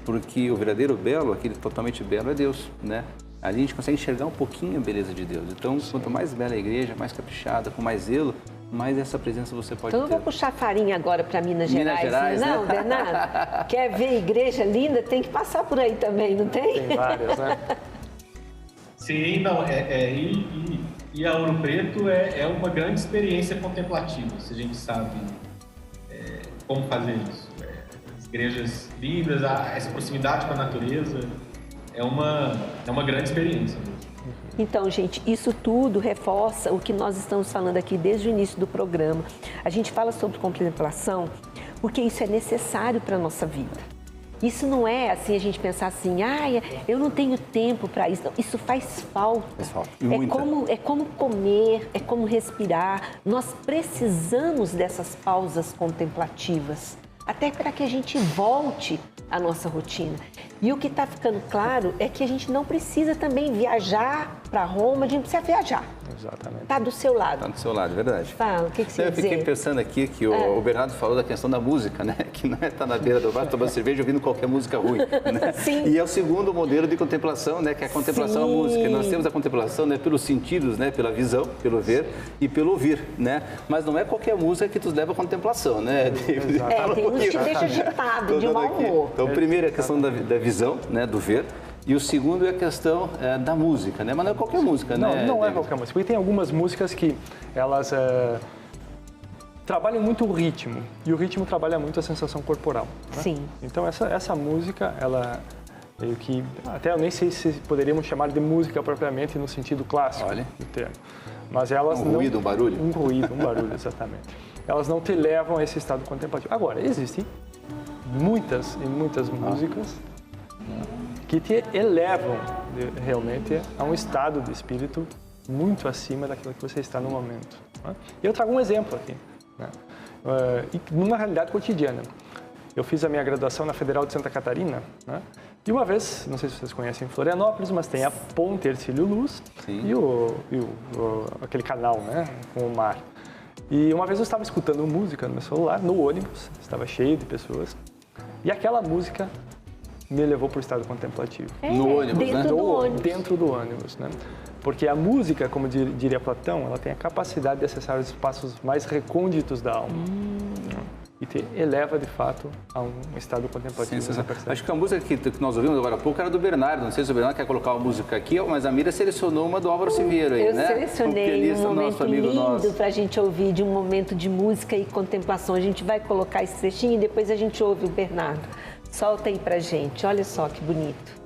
Porque o verdadeiro belo, aquele totalmente belo, é Deus, né? Ali a gente consegue enxergar um pouquinho a beleza de Deus. Então, quanto mais bela a igreja, mais caprichada, com mais zelo, mais essa presença você pode ter. Então eu vou puxar farinha agora para Minas Gerais. Não, né? Bernardo? Quer ver igreja linda? Tem que passar por aí também, não tem? Tem várias, né? Sim, não. E a Ouro Preto é uma grande experiência contemplativa, se a gente sabe como fazer isso. As igrejas lindas, essa proximidade com a natureza, é uma grande experiência. Então, gente, isso tudo reforça o que nós estamos falando aqui desde o início do programa. A gente fala sobre contemplação porque isso é necessário para a nossa vida. Isso não é assim a gente pensar assim, eu não tenho tempo para isso. Não, isso faz falta. Faz falta. É como comer, é como respirar. Nós precisamos dessas pausas contemplativas, até para que a gente volte à nossa rotina. E o que está ficando claro é que a gente não precisa também viajar para Roma, a gente precisa viajar. Exatamente. Está do seu lado. Está do seu lado, é verdade. Fala, o que você ia dizer? Eu fiquei pensando aqui que o Bernardo falou da questão da música, né? Que não é estar na beira do bar tomando cerveja ouvindo qualquer música ruim, né? Sim. E é o segundo modelo de contemplação, né? Que é a contemplação à música. Nós temos a contemplação, né? Pelos sentidos, né? Pela visão, pelo ver e pelo ouvir, né? Mas não é qualquer música que nos leva à contemplação, né? Tem uns que deixa agitado, de mau humor. Então, primeiro é a questão da visão, né? Do ver. E o segundo é a questão da música, né? Mas não é qualquer música, né? Não é qualquer música. Porque tem algumas músicas que elas trabalham muito o ritmo. E o ritmo trabalha muito a sensação corporal. Né? Sim. Então essa música, ela meio que... Até eu nem sei se poderíamos chamar de música propriamente no sentido clássico do termo. Mas elas ruído, um barulho? Um barulho, exatamente. Elas não te levam a esse estado contemplativo. Agora, existem muitas e muitas músicas que te elevam realmente a um estado de espírito muito acima daquilo que você está no momento. Né? Eu trago um exemplo aqui, né? Numa realidade cotidiana. Eu fiz a minha graduação na Federal de Santa Catarina, né? E uma vez, não sei se vocês conhecem Florianópolis, mas tem a Ponte Hercílio Luz e aquele canal, né, com o mar. E uma vez eu estava escutando música no meu celular, no ônibus, estava cheio de pessoas, e aquela música me levou para o estado contemplativo. No ônibus, dentro né? Do ônibus. Dentro do ônibus, né? Porque a música, como diria Platão, ela tem a capacidade de acessar os espaços mais recônditos da alma. E te eleva, de fato, a um estado contemplativo. Acho que a música que nós ouvimos agora há pouco era do Bernardo. Não sei se o Bernardo quer colocar uma música aqui, mas a Mira selecionou uma do Álvaro Siviero aí, né? Eu selecionei um momento lindo para a gente ouvir, de um momento de música e contemplação. A gente vai colocar esse trechinho e depois a gente ouve o Bernardo. Solta aí pra gente, olha só que bonito.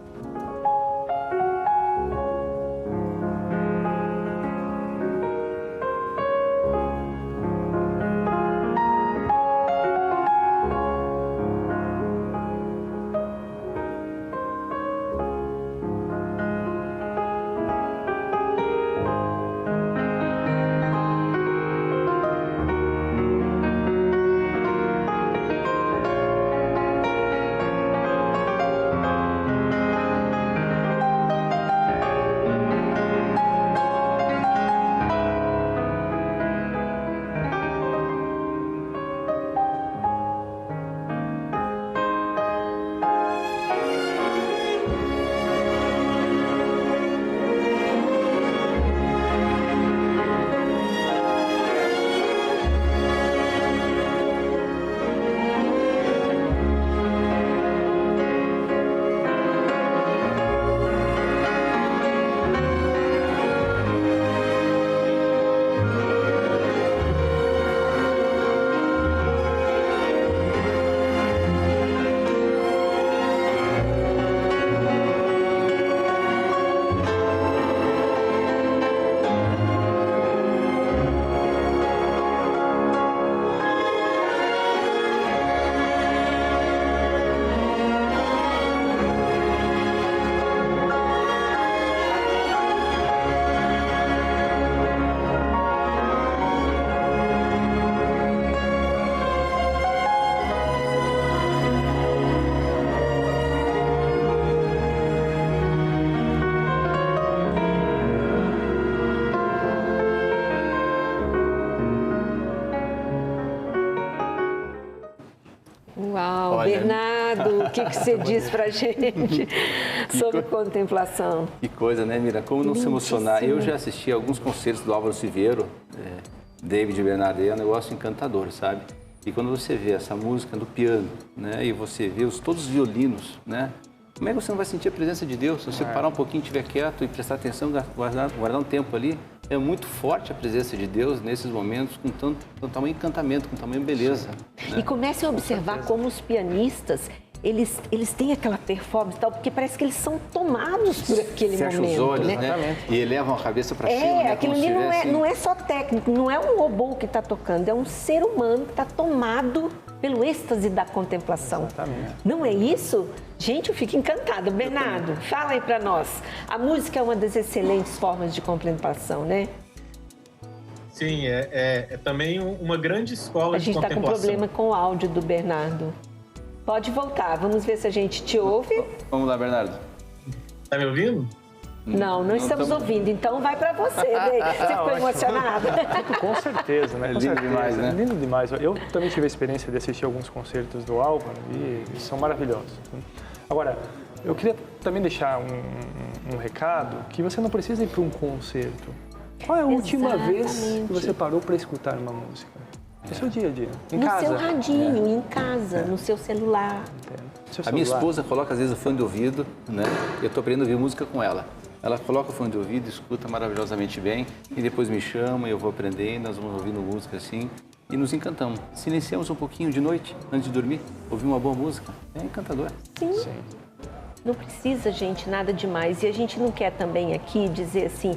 Uau, Bernardo, o que você diz pra gente sobre contemplação? Que coisa, né, Mira? Como não se emocionar? Eu já assisti alguns concertos do Álvaro Siviero, David e Bernardo, é um negócio encantador, sabe? E quando você vê essa música do piano, né, e você vê todos os violinos, né? Como é que você não vai sentir a presença de Deus? Se você parar um pouquinho, estiver quieto e prestar atenção, guardar um tempo ali, é muito forte a presença de Deus nesses momentos, com tamanho encantamento, com tamanho beleza. Né? E comece a observar como os pianistas, eles têm aquela performance e tal, porque parece que eles são tomados por aquele Fecha momento. Fecha os olhos, né? E elevam a cabeça para cima. Né? Aquilo ali não é só técnico, não é um robô que está tocando, é um ser humano que está tomado pelo êxtase da contemplação. Exatamente. Não é isso? Gente, eu fico encantada. Bernardo, fala aí para nós. A música é uma das excelentes formas de contemplação, né? Sim, é também uma grande escola de contemplação. A gente está com problema com o áudio do Bernardo. Pode voltar, vamos ver se a gente te ouve. Vamos lá, Bernardo. Tá me ouvindo? Não estamos ouvindo, então vai para você. Você ficou emocionada? Com certeza, né? É lindo demais, né? Lindo demais. Eu também tive a experiência de assistir alguns concertos do Álvaro e são maravilhosos. Agora, eu queria também deixar um recado que você não precisa ir para um concerto. Qual é a última vez que você parou para escutar uma música? No seu dia a dia, em casa. No seu radinho, em casa, no seu celular. A minha esposa coloca às vezes o fone de ouvido, né? Eu estou aprendendo a ouvir música com ela. Ela coloca o fone de ouvido, escuta maravilhosamente bem e depois me chama, eu vou aprendendo, nós vamos ouvindo música assim e nos encantamos. Silenciamos um pouquinho de noite, antes de dormir, ouvir uma boa música. É encantador. Sim. Não precisa, gente, nada demais. E a gente não quer também aqui dizer assim,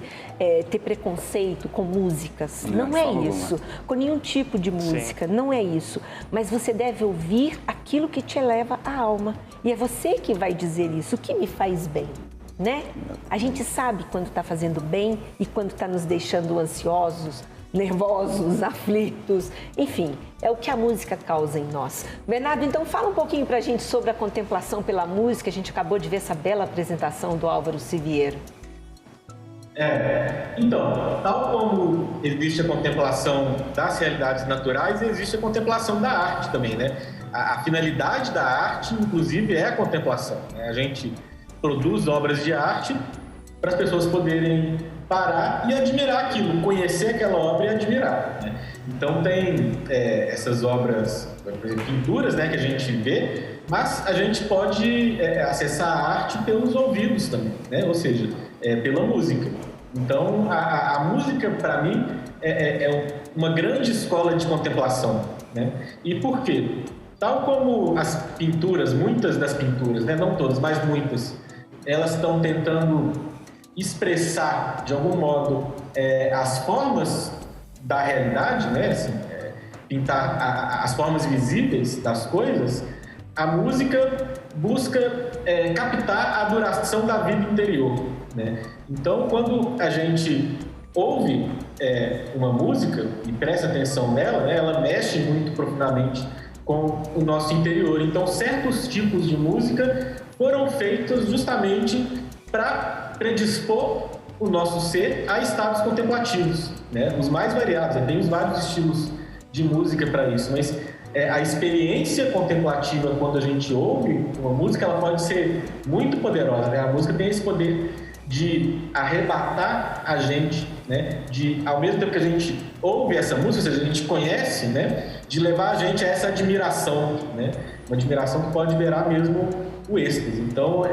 ter preconceito com músicas. Não é isso. Com nenhum tipo de música. Sim. Não é isso. Mas você deve ouvir aquilo que te eleva a alma. E é você que vai dizer isso, o que me faz bem. Né? A gente sabe quando está fazendo bem e quando está nos deixando ansiosos, nervosos, aflitos, enfim, é o que a música causa em nós. Bernardo, então fala um pouquinho para a gente sobre a contemplação pela música. A gente acabou de ver essa bela apresentação do Álvaro Siviero. Então, tal como existe a contemplação das realidades naturais, existe a contemplação da arte também, né? A finalidade da arte, inclusive, é a contemplação, né? A gente produz obras de arte para as pessoas poderem parar e admirar aquilo, conhecer aquela obra e admirar, né? Então tem essas obras, por exemplo, pinturas, né, que a gente vê, mas a gente pode acessar a arte pelos ouvidos também, né? Ou seja, pela música. Então a música, para mim, é uma grande escola de contemplação, né? E por quê? Tal como as pinturas, muitas das pinturas, né, não todas, mas muitas, elas estão tentando expressar, de algum modo, as formas da realidade, né, assim, pintar as formas visíveis das coisas, a música busca captar a duração da vida interior, né? Então, quando a gente ouve uma música e presta atenção nela, né, ela mexe muito profundamente com o nosso interior. Então, certos tipos de música foram feitos justamente para predispor o nosso ser a estados contemplativos, né? Os mais variados, tem os vários estilos de música para isso, mas a experiência contemplativa, quando a gente ouve uma música, ela pode ser muito poderosa, né? A música tem esse poder de arrebatar a gente, né? De, ao mesmo tempo que a gente ouve essa música, ou seja, a gente conhece, né? De levar a gente a essa admiração, né? Uma admiração que pode virar mesmo o êxtase. Então,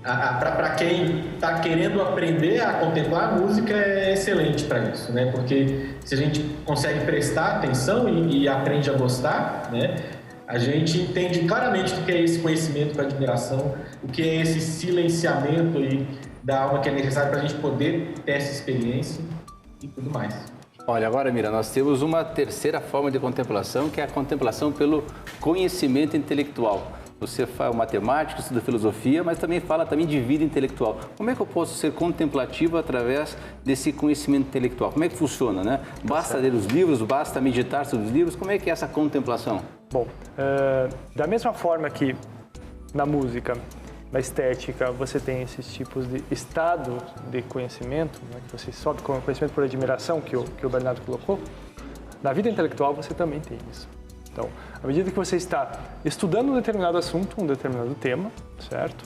para quem está querendo aprender a contemplar, a música é excelente para isso, né? Porque se a gente consegue prestar atenção e aprende a gostar, né? A gente entende claramente o que é esse conhecimento com admiração, o que é esse silenciamento aí da alma que é necessário para a gente poder ter essa experiência e tudo mais. Olha, agora, Mira, nós temos uma terceira forma de contemplação, que é a contemplação pelo conhecimento intelectual. Você fala matemática, estuda filosofia, mas também fala de vida intelectual. Como é que eu posso ser contemplativo através desse conhecimento intelectual? Como é que funciona, né? Basta ler os livros, basta meditar sobre os livros? Como é que é essa contemplação? Bom, da mesma forma que na música, na estética, você tem esses tipos de estado de conhecimento, né, que você sobe com conhecimento por admiração, que o Bernardo colocou, na vida intelectual você também tem isso. Então, à medida que você está estudando um determinado assunto, um determinado tema, certo?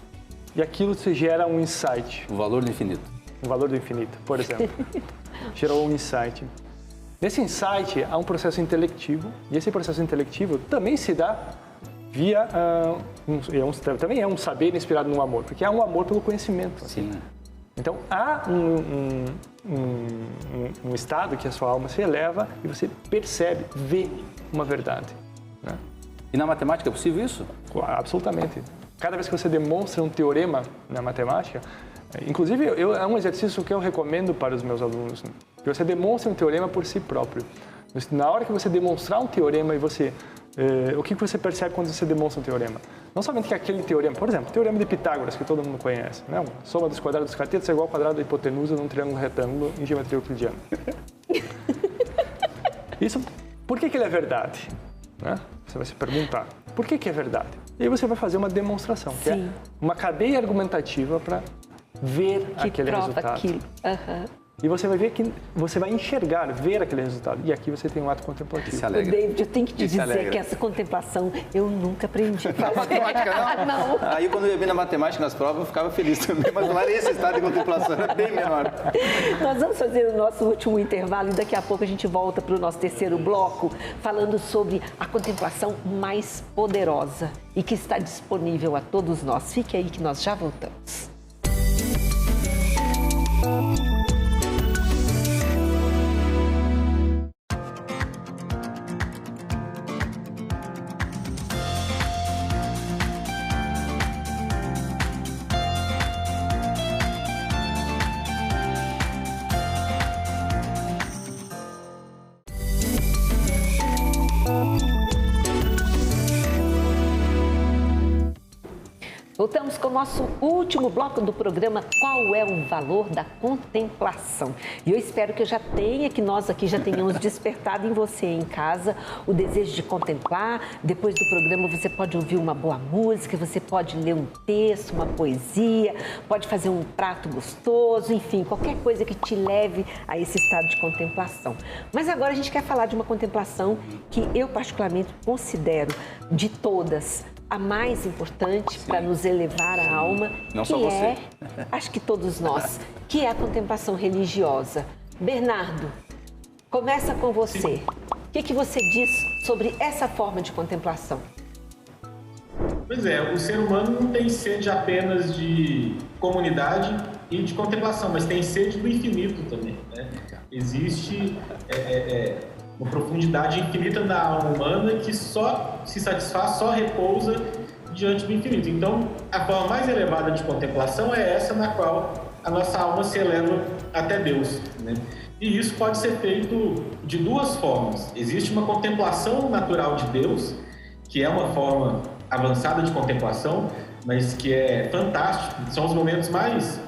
E aquilo te gera um insight. O valor do infinito. O valor do infinito, por exemplo. Gerou um insight. Nesse insight, há um processo intelectivo, e esse processo intelectivo também se dá via... também é um saber inspirado no amor, porque há um amor pelo conhecimento. Sim. Então, há um estado que a sua alma se eleva e você percebe, vê uma verdade. Né? E na matemática é possível isso? Absolutamente. Cada vez que você demonstra um teorema na matemática, inclusive é um exercício que eu recomendo para os meus alunos, né? Que você demonstre um teorema por si próprio. Na hora que você demonstrar um teorema e você... o que você percebe quando você demonstra um teorema? Não somente que aquele teorema, por exemplo, o teorema de Pitágoras, que todo mundo conhece, né? Soma dos quadrados dos catetos é igual ao quadrado da hipotenusa num triângulo retângulo em geometria euclidiana. Isso, por que ele é verdade? Né? Você vai se perguntar, por que é verdade? E aí você vai fazer uma demonstração, que é uma cadeia argumentativa para ver aquele resultado. Aquilo. Uhum. E você vai ver que você vai enxergar, ver aquele resultado. E aqui você tem um ato contemplativo. David, eu tenho que te dizer que essa contemplação eu nunca aprendi. Matemática não? Aí quando eu ia ver na matemática nas provas eu ficava feliz também, mas não era esse estado de contemplação, era bem menor. Nós vamos fazer o nosso último intervalo e daqui a pouco a gente volta para o nosso terceiro bloco, falando sobre a contemplação mais poderosa e que está disponível a todos nós. Fique aí que nós já voltamos. Voltamos com o nosso último bloco do programa Qual é o Valor da Contemplação? E eu espero que nós aqui já tenhamos despertado em você em casa o desejo de contemplar. Depois do programa você pode ouvir uma boa música, você pode ler um texto, uma poesia, pode fazer um prato gostoso, enfim, qualquer coisa que te leve a esse estado de contemplação. Mas agora a gente quer falar de uma contemplação que eu particularmente considero de todas a mais importante para nos elevar a alma, Não que só você. acho que todos nós, que é a contemplação religiosa. Bernardo, começa com você. O que você diz sobre essa forma de contemplação? Pois é, o ser humano não tem sede apenas de comunidade e de contemplação, mas tem sede do infinito também, né? Existe uma profundidade infinita da alma humana que só se satisfaz, só repousa diante do infinito. Então, a forma mais elevada de contemplação é essa na qual a nossa alma se eleva até Deus, né? E isso pode ser feito de duas formas. Existe uma contemplação natural de Deus, que é uma forma avançada de contemplação, mas que é fantástico. São os momentos mais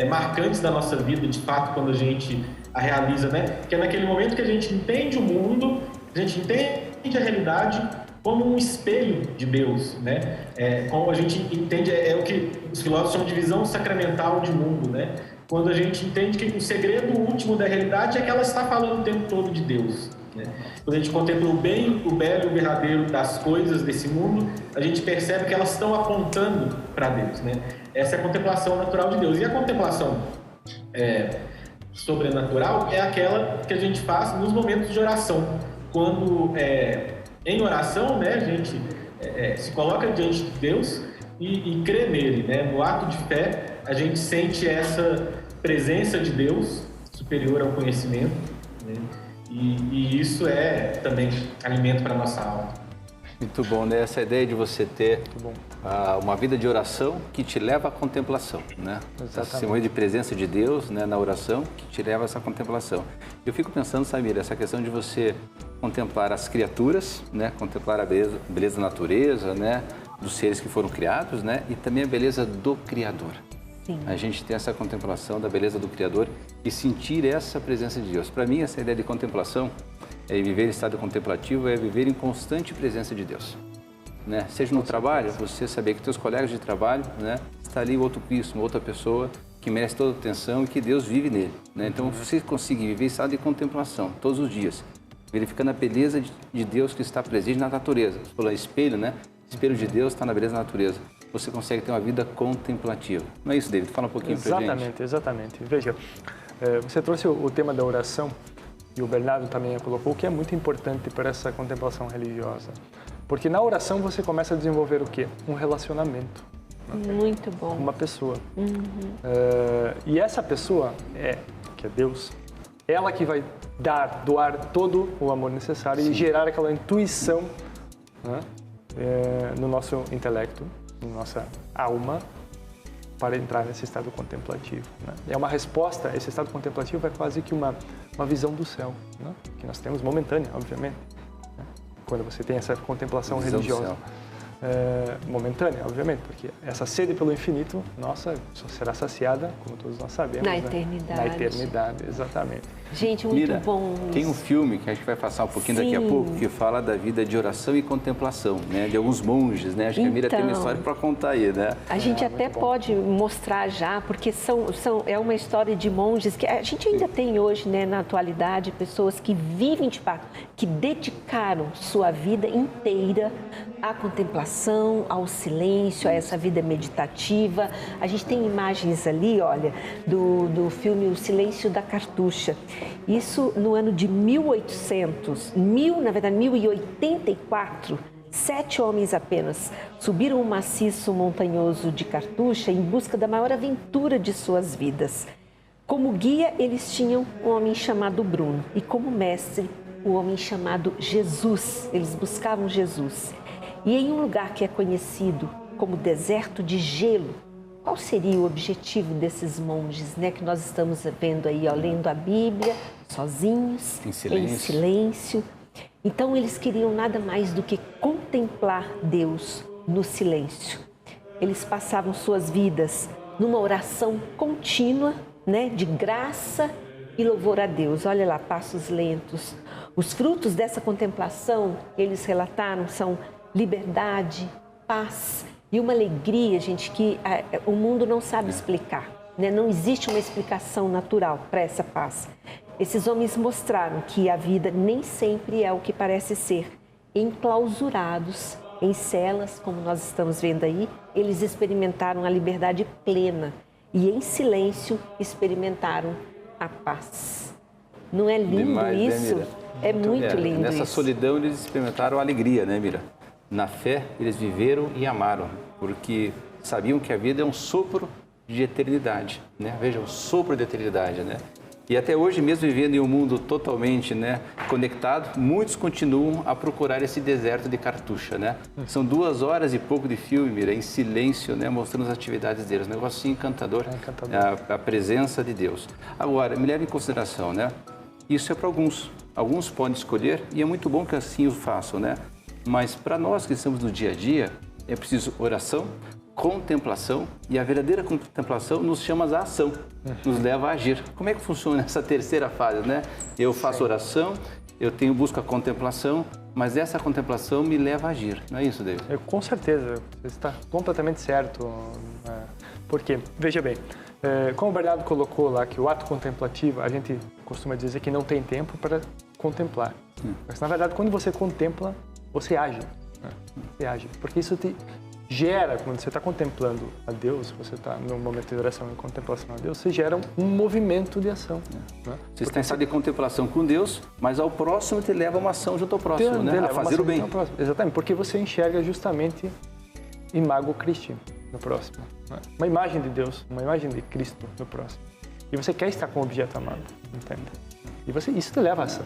marcantes da nossa vida, de fato, quando a gente a realiza, né? Que é naquele momento que a gente entende o mundo, a gente entende a realidade como um espelho de Deus, né? Como a gente entende, é o que os filósofos chamam de visão sacramental de mundo, né? Quando a gente entende que o segredo último da realidade é que ela está falando o tempo todo de Deus, né? Quando a gente contempla o bem, o belo e o verdadeiro das coisas desse mundo, a gente percebe que elas estão apontando para Deus, né? Essa é a contemplação natural de Deus. E a contemplação sobrenatural é aquela que a gente faz nos momentos de oração. Quando, em oração, né, a gente se coloca diante de Deus e crê nele, né? No ato de fé, a gente sente essa presença de Deus superior ao conhecimento, né? E isso é também alimento para a nossa alma. Muito bom, né? Essa ideia de você ter uma vida de oração que te leva à contemplação, né? Esse momento de presença de Deus, né, na oração que te leva a essa contemplação. Eu fico pensando, Samira, essa questão de você contemplar as criaturas, né? Contemplar a beleza da natureza, né? Dos seres que foram criados, né? E também a beleza do Criador. Sim. A gente tem essa contemplação da beleza do Criador e sentir essa presença de Deus. Para mim, essa ideia de contemplação viver em estado contemplativo é viver em constante presença de Deus, né? Seja no trabalho, você saber que teus colegas de trabalho, né, está ali outro Cristo, uma outra pessoa que merece toda a atenção e que Deus vive nele, né? Então, você conseguir viver em estado de contemplação todos os dias, verificando a beleza de Deus que está presente na natureza. Você falou espelho, né? Espelho de Deus está na beleza da natureza. Você consegue ter uma vida contemplativa. Não é isso, David? Fala um pouquinho para a gente. Exatamente. Veja, você trouxe o tema da oração e o Bernardo também colocou, que é muito importante para essa contemplação religiosa. Porque na oração você começa a desenvolver o quê? Um relacionamento. Muito bom. Com uma pessoa. E essa pessoa que é Deus, ela que vai doar todo o amor necessário. Sim. E gerar aquela intuição, né, no nosso intelecto, na nossa alma, para entrar nesse estado contemplativo, né? É uma resposta, esse estado contemplativo é quase que uma visão do céu, né? Que nós temos momentânea, obviamente, né? Quando você tem essa contemplação religiosa. Momentânea, obviamente, porque essa sede pelo infinito, nossa, só será saciada, como todos nós sabemos, na eternidade. Na eternidade, exatamente. Gente, muito Mira, bom. Tem um filme que a gente vai passar um pouquinho daqui a pouco, que fala da vida de oração e contemplação, né? De alguns monges, né? Acho que a Mira tem uma história para contar aí, né? A gente até pode mostrar já, porque é uma história de monges que a gente ainda tem hoje, né, na atualidade, pessoas que vivem de fato, que dedicaram sua vida inteira à contemplação, ao silêncio, a essa vida meditativa. A gente tem imagens ali, olha, do filme O Silêncio da Cartucha. Isso no ano de 1084, 7 homens apenas subiram o maciço montanhoso de Cartucha em busca da maior aventura de suas vidas. Como guia, eles tinham um homem chamado Bruno e como mestre, o homem chamado Jesus. Eles buscavam Jesus. E em um lugar que é conhecido como deserto de gelo, qual seria o objetivo desses monges, né, que nós estamos vendo aí, ó, lendo a Bíblia, sozinhos, em silêncio. Então, eles queriam nada mais do que contemplar Deus no silêncio. Eles passavam suas vidas numa oração contínua, né, de graça e louvor a Deus. Olha lá, passos lentos. Os frutos dessa contemplação, eles relataram, são liberdade, paz e uma alegria, gente, que o mundo não sabe explicar, né? Não existe uma explicação natural para essa paz. Esses homens mostraram que a vida nem sempre é o que parece ser, enclausurados em celas, como nós estamos vendo aí, eles experimentaram a liberdade plena e em silêncio experimentaram a paz. Não é lindo Demais, isso? né, é muito lindo nessa isso. solidão eles experimentaram a alegria, né, Mira? Na fé eles viveram e amaram, porque sabiam que a vida é um sopro de eternidade, né? Veja, um sopro de eternidade, né? E até hoje, mesmo vivendo em um mundo totalmente, né, conectado, muitos continuam a procurar esse deserto de Cartucha, né? São 2 horas e pouco de filme, Mira, em silêncio, né, mostrando as atividades deles. Um negócio assim encantador, a presença de Deus. Agora, me leve em consideração, né? Isso é para alguns. Alguns podem escolher e é muito bom que assim o façam, né? Mas para nós que estamos no dia a dia, é preciso oração, contemplação, e a verdadeira contemplação nos chama à ação, nos leva a agir. Como é que funciona essa terceira fase, né? Eu faço oração, busco a contemplação, mas essa contemplação me leva a agir. Não é isso, David? Com certeza, você está completamente certo. Porque, veja bem, como o Bernardo colocou lá que o ato contemplativo, a gente costuma dizer que não tem tempo para contemplar. Mas, na verdade, quando você contempla, você age. Né? Você age, porque isso te gera, quando você está contemplando a Deus, você está num momento de oração e contemplação a Deus, você gera um movimento de ação. Né? Você está em estado de contemplação com Deus, mas ao próximo te leva a uma ação junto ao próximo, né? A fazer o bem. Exatamente, porque você enxerga justamente imago Christi no próximo. Né? Uma imagem de Deus, uma imagem de Cristo no próximo. E você quer estar com o objeto amado, entende? E isso te leva a ação.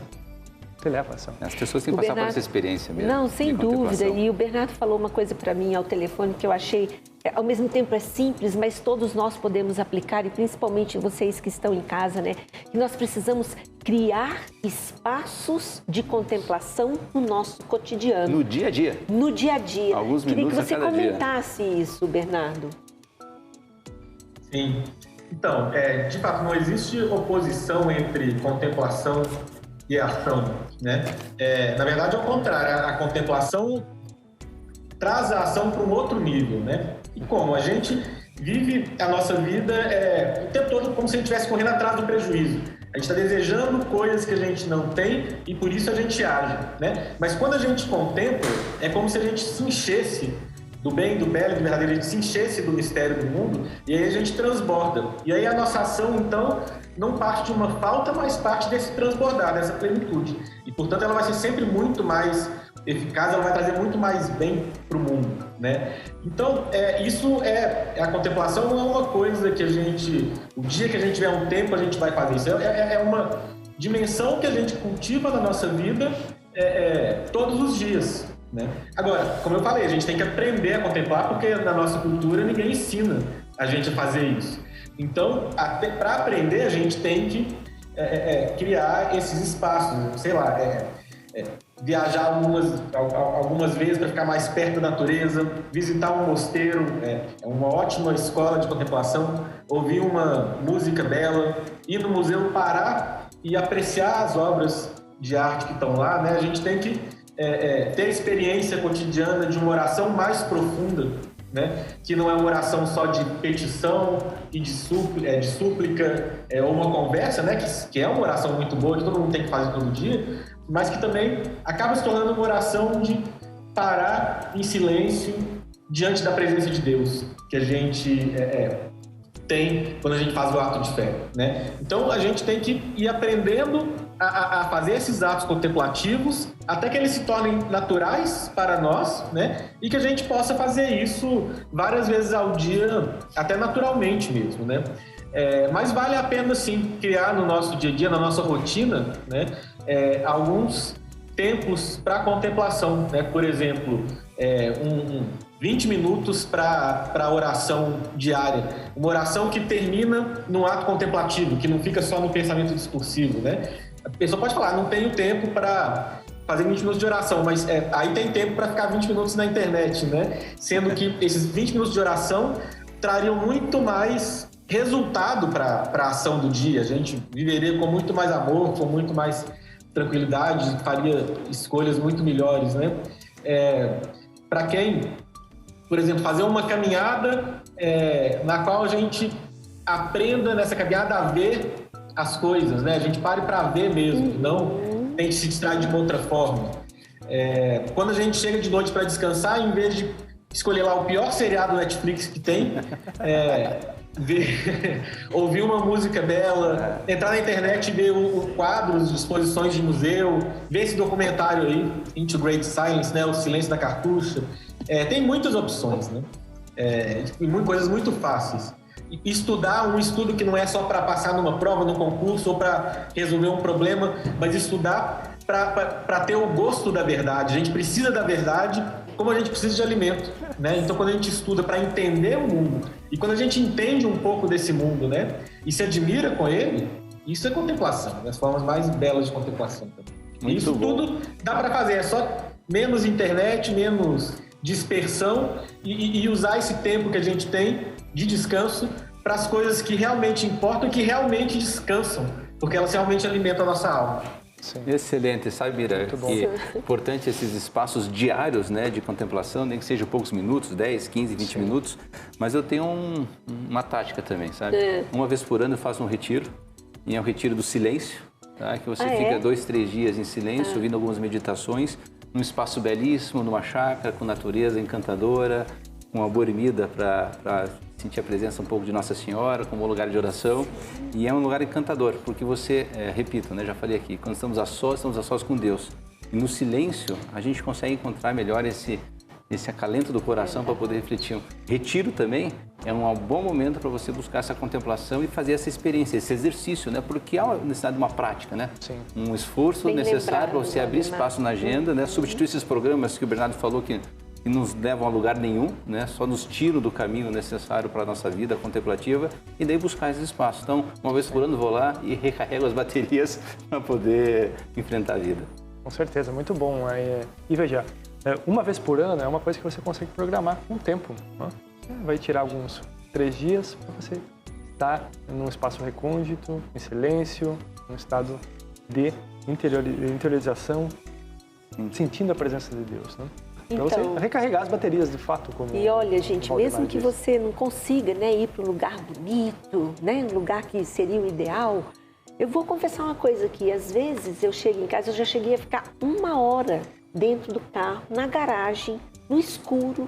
As pessoas têm que passar por essa experiência mesmo. Não, sem dúvida. E o Bernardo falou uma coisa para mim ao telefone que eu achei, ao mesmo tempo é simples, mas todos nós podemos aplicar, e principalmente vocês que estão em casa, né? Que nós precisamos criar espaços de contemplação no nosso cotidiano. No dia a dia. No dia a dia. Alguns Queria que minutos você a cada comentasse isso, Bernardo. Sim. Então, de fato, não existe oposição entre contemplação e ação, né? Na verdade, ao contrário, a contemplação traz a ação para um outro nível, né? E como? A gente vive a nossa vida o tempo todo como se a gente estivesse correndo atrás do prejuízo. A gente está desejando coisas que a gente não tem e por isso a gente age, né? Mas quando a gente contempla, é como se a gente se enchesse do bem, do belo, do verdadeiro, a gente se enchesse do mistério do mundo e aí a gente transborda. E aí a nossa ação, então, não parte de uma falta, mas parte desse transbordar, dessa plenitude. E, portanto, ela vai ser sempre muito mais eficaz, ela vai trazer muito mais bem para o mundo, né? Então, a contemplação não é uma coisa que o dia que a gente tiver um tempo, a gente vai fazer isso. É uma dimensão que a gente cultiva na nossa vida todos os dias, né? Agora, como eu falei, a gente tem que aprender a contemplar, porque na nossa cultura ninguém ensina a gente a fazer isso. Então, para aprender, a gente tem que criar esses espaços, sei lá, viajar algumas vezes para ficar mais perto da natureza, visitar um mosteiro, é uma ótima escola de contemplação, ouvir uma música bela, ir no museu, parar e apreciar as obras de arte que estão lá, né? A gente tem que ter a experiência cotidiana de uma oração mais profunda, né? Que não é uma oração só de petição e de súplica ou uma conversa, né? Que é uma oração muito boa, que todo mundo tem que fazer todo dia, mas que também acaba se tornando uma oração de parar em silêncio diante da presença de Deus, que a gente tem quando a gente faz o ato de fé, né? Então a gente tem que ir aprendendo a fazer esses atos contemplativos até que eles se tornem naturais para nós, né? E que a gente possa fazer isso várias vezes ao dia, até naturalmente mesmo, né? Mas vale a pena, sim, criar no nosso dia a dia, na nossa rotina, né? Alguns tempos para contemplação, né? Por exemplo, 20 minutos para oração diária. Uma oração que termina num ato contemplativo, que não fica só no pensamento discursivo, né? A pessoa pode falar, não tenho tempo para fazer 20 minutos de oração, mas aí tem tempo para ficar 20 minutos na internet, né? Sendo que esses 20 minutos de oração trariam muito mais resultado para a ação do dia. A gente viveria com muito mais amor, com muito mais tranquilidade, faria escolhas muito melhores, né? Para quem, por exemplo, fazer uma caminhada na qual a gente aprenda nessa caminhada a ver as coisas, né? A gente pare para ver mesmo, não tente se distrair de uma outra forma. Quando a gente chega de noite para descansar, em vez de escolher lá o pior seriado Netflix que tem, ouvir uma música bela, entrar na internet e ver quadros, exposições de museu, ver esse documentário aí, Into Great Silence, né, O Silêncio da Cartucha. Tem muitas opções, né? E coisas muito fáceis. E estudar um estudo que não é só para passar numa prova, num concurso ou para resolver um problema, mas estudar para ter o gosto da verdade. A gente precisa da verdade como a gente precisa de alimento, né? Então, quando a gente estuda para entender o mundo e quando a gente entende um pouco desse mundo, né, e se admira com ele, isso é contemplação, né? As formas mais belas de contemplação também. Isso tudo dá para fazer, é só menos internet, menos dispersão e usar esse tempo que a gente tem de descanso para as coisas que realmente importam e que realmente descansam, porque elas realmente alimentam a nossa alma. Sim. Excelente, sabe, Mira? Que é importante esses espaços diários, né, de contemplação, nem que seja poucos minutos, 10, 15, 20 minutos, mas eu tenho uma tática também, sabe? Uma vez por ano eu faço um retiro, e é um retiro do silêncio, tá? Que você fica 2, 3 dias em silêncio, ouvindo algumas meditações, num espaço belíssimo, numa chácara, com natureza encantadora, com uma boa ermida para sentir a presença um pouco de Nossa Senhora, como um lugar de oração. E é um lugar encantador, porque você, repito, né, já falei aqui, quando estamos a sós com Deus. E no silêncio, a gente consegue encontrar melhor esse acalento do coração para poder refletir. Retiro também é um bom momento para você buscar essa contemplação e fazer essa experiência, esse exercício, né? Porque há necessidade de uma prática, né? Sim. Um esforço necessário para você abrir espaço na agenda, né? Substituir esses programas que o Bernardo falou que nos levam a lugar nenhum, né? Só nos tiram do caminho necessário para a nossa vida contemplativa e daí buscar esse espaço. Então, uma vez por ano vou lá e recarrego as baterias para poder enfrentar a vida. Com certeza, muito bom. E veja, uma vez por ano é uma coisa que você consegue programar com o tempo. Né? Vai tirar alguns 3 dias para você estar num espaço recôndito, em silêncio, num estado de interiorização, sentindo a presença de Deus, né? Para você recarregar as baterias, de fato. Como e olha, gente, mesmo que disse. você não consiga, né, ir para um lugar bonito, né, um lugar que seria o ideal, eu vou confessar uma coisa aqui. Às vezes eu chego em casa, eu já cheguei a ficar 1 hora dentro do carro, na garagem, no escuro.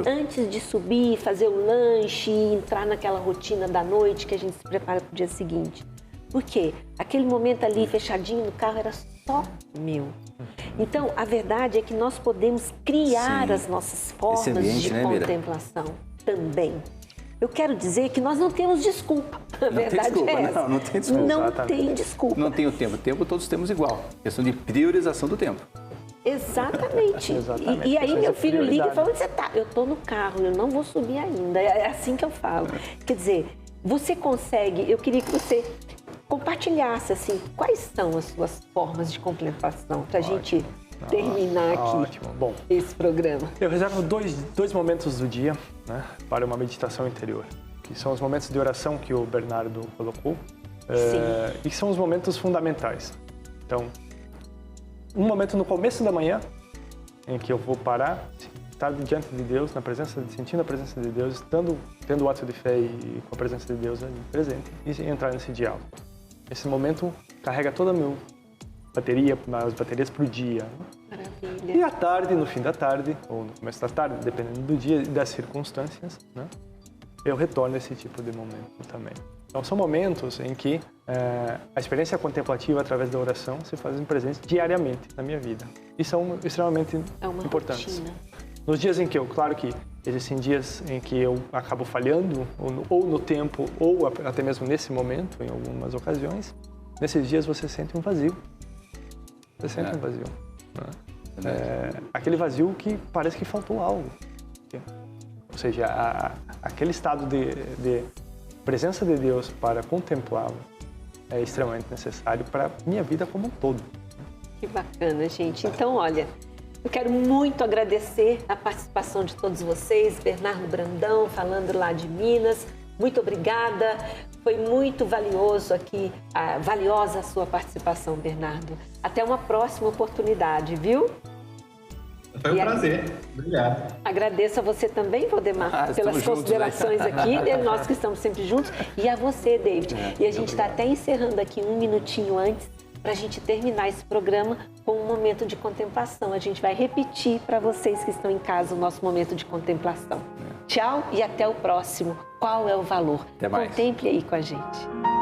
Antes de subir, fazer o lanche, entrar naquela rotina da noite que a gente se prepara para o dia seguinte. Por quê? Aquele momento ali, fechadinho no carro, era só meu. Então, a verdade é que nós podemos criar as nossas formas de contemplação também. Eu quero dizer que nós não temos desculpa. A verdade é essa. Não tem desculpa. Não tem desculpa. Não tem o tempo. O tempo todos temos igual. Questão de priorização do tempo. Exatamente. E aí meu filho liga e fala, onde você está? Eu estou no carro, eu não vou subir ainda. É assim que eu falo. Quer dizer, você consegue, eu queria que você compartilhasse, assim, quais são as suas formas de contemplação para a gente terminar aqui esse programa. Eu reservo dois momentos do dia, né, para uma meditação interior, que são os momentos de oração que o Bernardo colocou, e que são os momentos fundamentais. Então, um momento no começo da manhã, em que eu vou parar, estar diante de Deus, sentindo a presença de Deus, tendo o ato de fé e com a presença de Deus ali presente, e entrar nesse diálogo. Esse momento carrega toda a minha bateria, as baterias para o dia. Maravilha. E à tarde, no fim da tarde, ou no começo da tarde, dependendo do dia e das circunstâncias, né, eu retorno a esse tipo de momento também. Então, são momentos em que a experiência contemplativa através da oração se fazem presentes diariamente na minha vida. E são extremamente importantes. Rotina. Nos dias em que claro que existem dias em que eu acabo falhando, ou no tempo, ou até mesmo nesse momento, em algumas ocasiões, nesses dias você sente um vazio. Você sente um vazio. Né? Aquele vazio que parece que faltou algo. Ou seja, aquele estado de presença de Deus para contemplá-lo é extremamente necessário para a minha vida como um todo. Que bacana, gente. Então, olha, eu quero muito agradecer a participação de todos vocês, Bernardo Brandão, falando lá de Minas. Muito obrigada. Foi muito valiosa a sua participação, Bernardo. Até uma próxima oportunidade, viu? Foi um prazer. Obrigado. Agradeço a você também, Valdemar, pelas considerações aqui, nós que estamos sempre juntos, e a você, David. E a gente está até encerrando aqui um minutinho antes para a gente terminar esse programa com um momento de contemplação. A gente vai repetir para vocês que estão em casa o nosso momento de contemplação. Tchau e até o próximo. Qual é o valor? Até mais. Contemple aí com a gente.